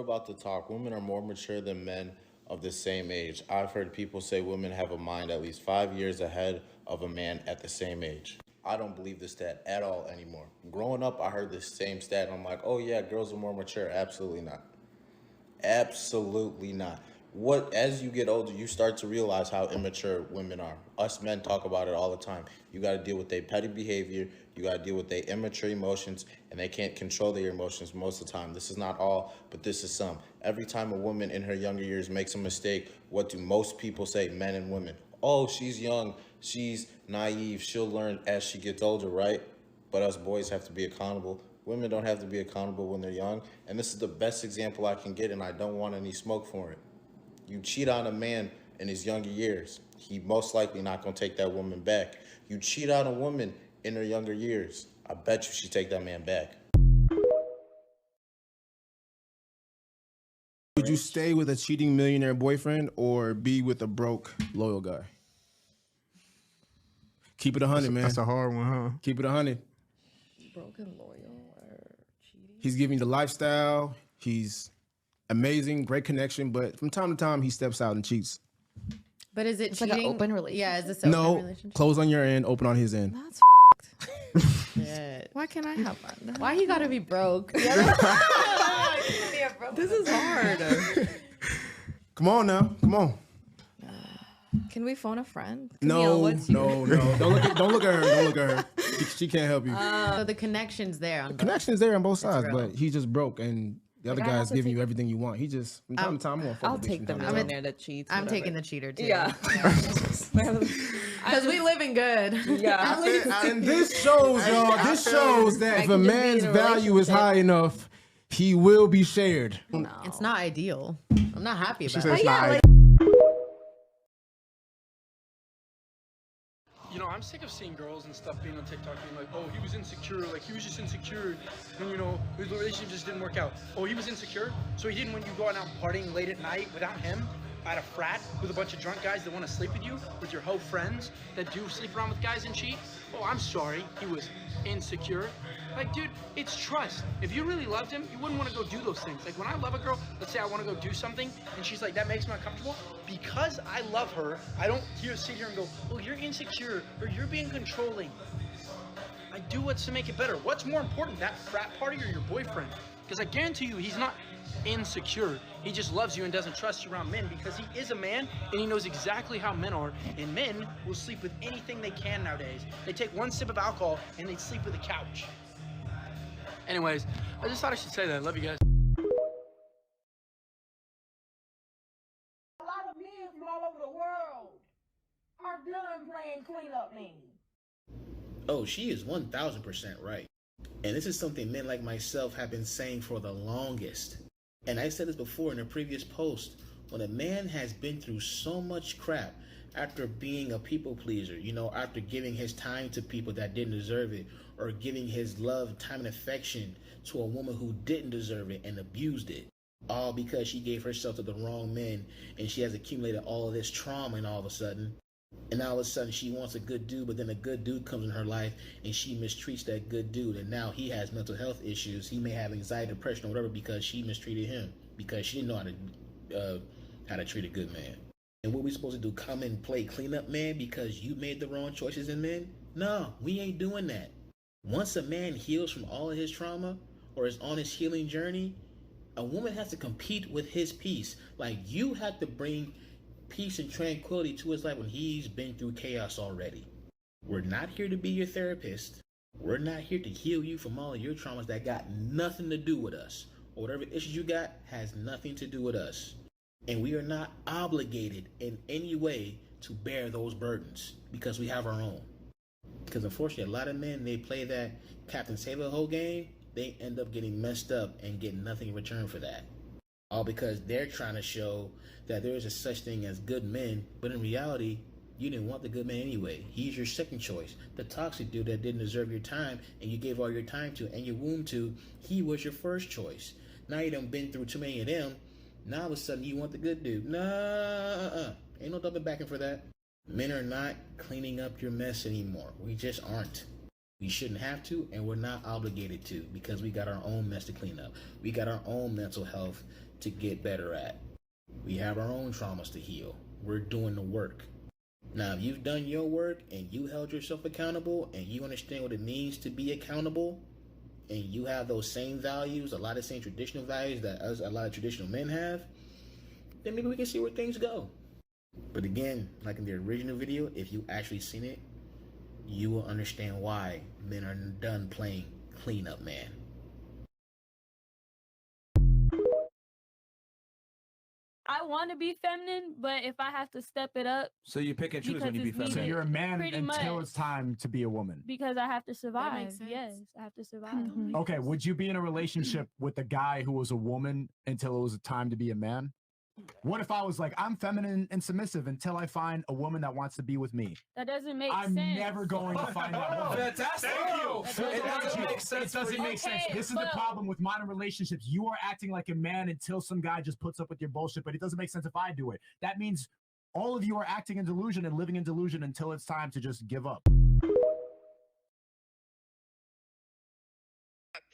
about the talk. Women are more mature than men of the same age. I've heard people say women have a mind at least 5 years ahead of a man at the same age. I don't believe this stat at all anymore. Growing up, I heard this same stat, and I'm like, oh yeah, girls are more mature. Absolutely not. Absolutely not. What As you get older, you start to realize how immature women are. Us men talk about it all the time. You got to deal with their petty behavior. You got to deal with their immature emotions, and they can't control their emotions most of the time. This is not all, but this is some. Every time a woman in her younger years makes a mistake, what do most people say, men and women? Oh, she's young, she's naive, she'll learn as she gets older, right? But us boys have to be accountable. Women don't have to be accountable when they're young. And this is the best example I can get, and I don't want any smoke for it. You cheat on a man in his younger years, he most likely not going to take that woman back. You cheat on a woman in her younger years, I bet you she take that man back. Would you stay with a cheating millionaire boyfriend or be with a broke, loyal guy? Keep it 100, man. That's a hard one, huh? Keep it 100. Broken, loyal, or cheating? He's giving you the lifestyle. He's amazing, great connection, but from time to time, he steps out and cheats. But is it It's cheating? like an open relationship. Yeah, is this an open No, relationship? close on your end, open on his end. That's Shit. why can't I have one? Why you gotta be broke? This is hard. Come on now, come on. Can we phone a friend? No, Camille, what's no. Don't look at her. Don't look at her. She can't help you. So the connection's there. On Connection is there on both sides, real. but he's just broke, and the other I have guy's to giving take- you everything you want. He just from time to time, I'll take the millionaire that cheats. I'm whatever. taking the cheater too. Yeah. Because we living good. Yeah. And this shows, y'all. This shows that if a can just be man's in a value is high enough, he will be shared. It's not ideal. I'm not happy about said it. it's not ideal. You know, I'm sick of seeing girls and stuff being on TikTok being like, oh, he was insecure, like he was just insecure, and you know, his relationship just didn't work out. Oh, he was insecure, so he didn't when you go out partying late at night without him at a frat with a bunch of drunk guys that want to sleep with you, with your hoe friends that do sleep around with guys and cheat. Oh, I'm sorry, he was insecure. Like, dude, it's trust. If you really loved him, you wouldn't want to go do those things. Like, when I love a girl, let's say I want to go do something, and she's like, that makes me uncomfortable. Because I love her, I don't sit here and go, oh, you're insecure, or you're being controlling. I do what's to make it better. What's more important, that frat party or your boyfriend? Because I guarantee you, he's not insecure. He just loves you and doesn't trust you around men because he is a man and he knows exactly how men are. And men will sleep with anything they can nowadays. They take one sip of alcohol and they sleep with a couch. Anyways, I just thought I should say that. I love you guys. A lot of men from all over the world are done playing cleanup men. Oh, she is 1000% right. And this is something men like myself have been saying for the longest. And I said this before in a previous post. When a man has been through so much crap after being a people pleaser, you know, after giving his time to people that didn't deserve it, or giving his love, time, and affection to a woman who didn't deserve it and abused it, all because she gave herself to the wrong men and she has accumulated all of this trauma, and all of a sudden she wants a good dude, but then a good dude comes in her life and she mistreats that good dude, and now he has mental health issues. He may have anxiety, depression, or whatever because she mistreated him, because she didn't know how to treat a good man. And what we supposed to do, come and play cleanup man because you made the wrong choices in men? No, we ain't doing that. Once a man heals from all of his trauma or is on his healing journey, a woman has to compete with his peace. Like, you have to bring peace and tranquility to his life when he's been through chaos already. We're not here to be your therapist. We're not here to heal you from all of your traumas that got nothing to do with us. Or whatever issues you got has nothing to do with us. And we are not obligated in any way to bear those burdens because we have our own. Because unfortunately, a lot of men, they play that Captain Save-A-Ho game, they end up getting messed up and get nothing in return for that. All because they're trying to show that there is a such thing as good men, but in reality, you didn't want the good man anyway. He's your second choice. The toxic dude that didn't deserve your time and you gave all your time to and your womb to, he was your first choice. Now you done been through too many of them. Now all of a sudden you want the good dude. Nah, ain't no double backing for that. Men are not cleaning up your mess anymore. We just aren't. We shouldn't have to, and we're not obligated to, because we got our own mess to clean up. We got our own mental health to get better at. We have our own traumas to heal. We're doing the work. Now, if you've done your work and you held yourself accountable and you understand what it means to be accountable, and you have those same values, a lot of the same traditional values that a lot of traditional men have, then maybe we can see where things go. But again, like in the original video, if you actually seen it, you will understand why men are done playing cleanup man. I want to be feminine, but if I have to step it up, So you pick and choose Because when you be it's feminine. So needed. you're a man Pretty until much. it's time to be a woman. because I have to survive. sense. Yes, I have to survive. Okay, would you be in a relationship with a guy who was a woman until it was time to be a man? What if I was like, I'm feminine and submissive until I find a woman that wants to be with me? That doesn't make I'm sense. never going to find that woman. Fantastic. It doesn't make sense. It doesn't make sense. Okay, This is the but- problem with modern relationships. You are acting like a man until some guy just puts up with your bullshit, but it doesn't make sense if I do it. That means all of you are acting in delusion and living in delusion until it's time to just give up.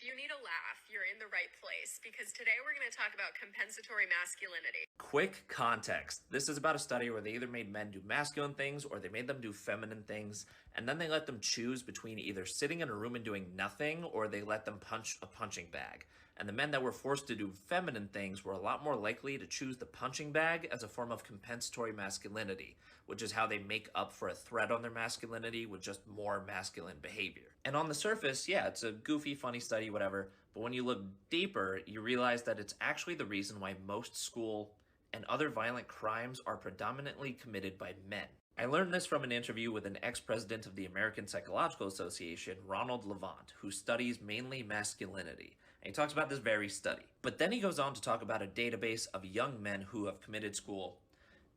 You need a laugh. You're in the right place because today we're going to talk about compensatory masculinity. Quick context. This is about a study where they either made men do masculine things or they made them do feminine things, and then they let them choose between either sitting in a room and doing nothing or they let them punch a punching bag. And the men that were forced to do feminine things were a lot more likely to choose the punching bag as a form of compensatory masculinity, which is how they make up for a threat on their masculinity with just more masculine behavior. And on the surface, yeah, it's a goofy, funny study, whatever, but when you look deeper, you realize that it's actually the reason why most school and other violent crimes are predominantly committed by men. I learned this from an interview with an ex-president of the American Psychological Association, Ronald Levant, who studies mainly masculinity. And he talks about this very study. But then he goes on to talk about a database of young men who have committed school.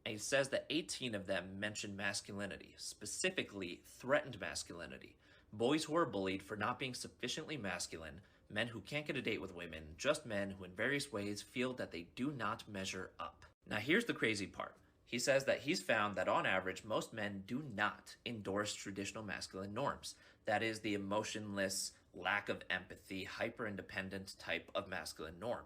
And he says that 18 of them mentioned masculinity, specifically threatened masculinity. Boys who are bullied for not being sufficiently masculine, men who can't get a date with women, just men who in various ways feel that they do not measure up. Now here's the crazy part. He says that he's found that on average, most men do not endorse traditional masculine norms. That is the emotionless, lack of empathy, hyper-independent type of masculine norm.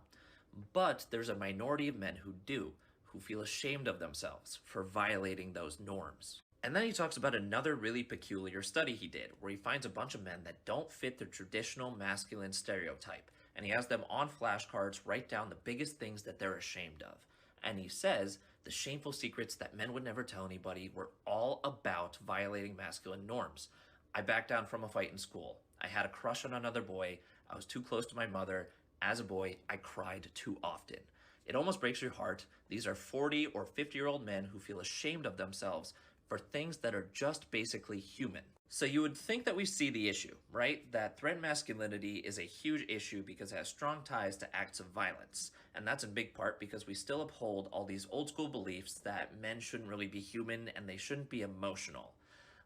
But there's a minority of men who do, who feel ashamed of themselves for violating those norms. And then he talks about another really peculiar study he did, where he finds a bunch of men that don't fit the traditional masculine stereotype, and he has them on flashcards write down the biggest things that they're ashamed of. And he says the shameful secrets that men would never tell anybody were all about violating masculine norms. I backed down from a fight in school. I had a crush on another boy. I was too close to my mother. As a boy, I cried too often. It almost breaks your heart. These are 40 or 50-year-old men who feel ashamed of themselves for things that are just basically human. So you would think that we see the issue, right? That threat masculinity is a huge issue because it has strong ties to acts of violence. And that's in big part because we still uphold all these old school beliefs that men shouldn't really be human and they shouldn't be emotional.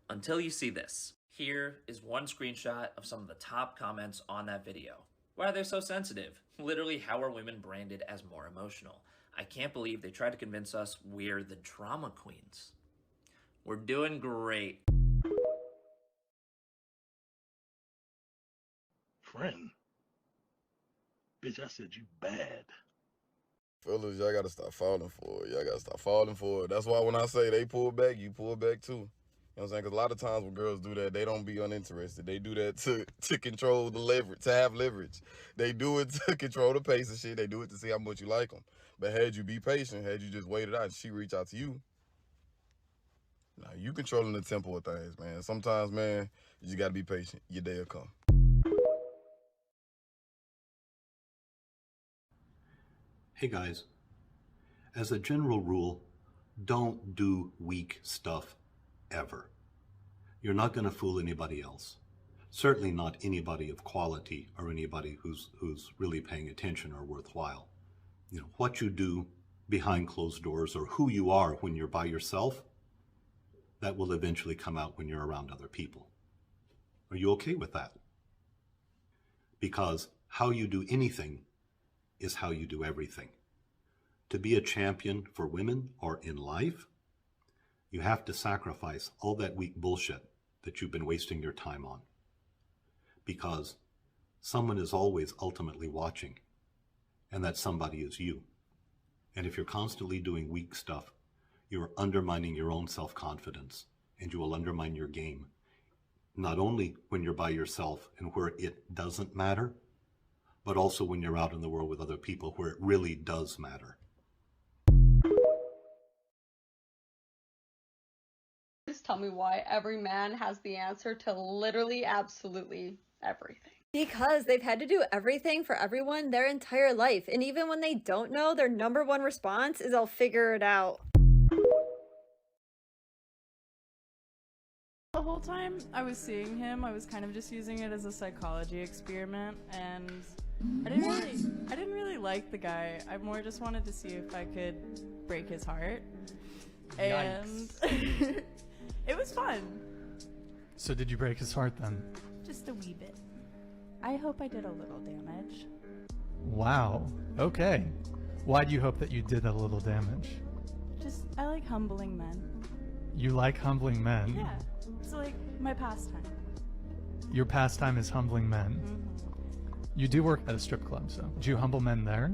Until you see this. Here is one screenshot of some of the top comments on that video. Why are they so sensitive? Literally, how are women branded as more emotional? I can't believe they try to convince us we're the drama queens. We're doing great. Friend. Bitch, I said you bad. Fellas, y'all gotta stop falling for it. Y'all gotta stop falling for it. That's why when I say they pull back, you pull back too. You know what I'm saying? Because a lot of times when girls do that, they don't be uninterested. They do that to control the leverage, to have leverage. They do it to control the pace of shit. They do it to see how much you like them. But had you be patient, had you just waited out, she reach out to you. Now, you controlling the tempo of things, man. Sometimes, man, you just gotta be patient. Your day will come. Hey guys, as a general rule, don't do weak stuff ever. You're not going to fool anybody else. Certainly not anybody of quality or anybody who's really paying attention or worthwhile. You know, what you do behind closed doors or who you are when you're by yourself, that will eventually come out when you're around other people. Are you okay with that? Because how you do anything is how you do everything. To be a champion for women or in life, you have to sacrifice all that weak bullshit that you've been wasting your time on. because someone is always ultimately watching, and that somebody is you. And if you're constantly doing weak stuff, you're undermining your own self-confidence, and you will undermine your game, not only when you're by yourself and where it doesn't matter, but also when you're out in the world with other people where it really does matter. Just tell me why every man has the answer to literally absolutely everything. Because they've had to do everything for everyone their entire life. And even when they don't know, their number one response is, I'll figure it out. The whole time I was seeing him, I was kind of just using it as a psychology experiment, and I didn't really like the guy. I more just wanted to see if I could break his heart. And it was fun. So did you break his heart then? Just a wee bit. I hope I did a little damage. Wow. Okay. Why do you hope that you did a little damage? Just, I like humbling men. You like humbling men? Yeah, it's like my pastime. Your pastime is humbling men. You do work at a strip club, so do you humble men there?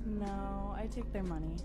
No, I take their money.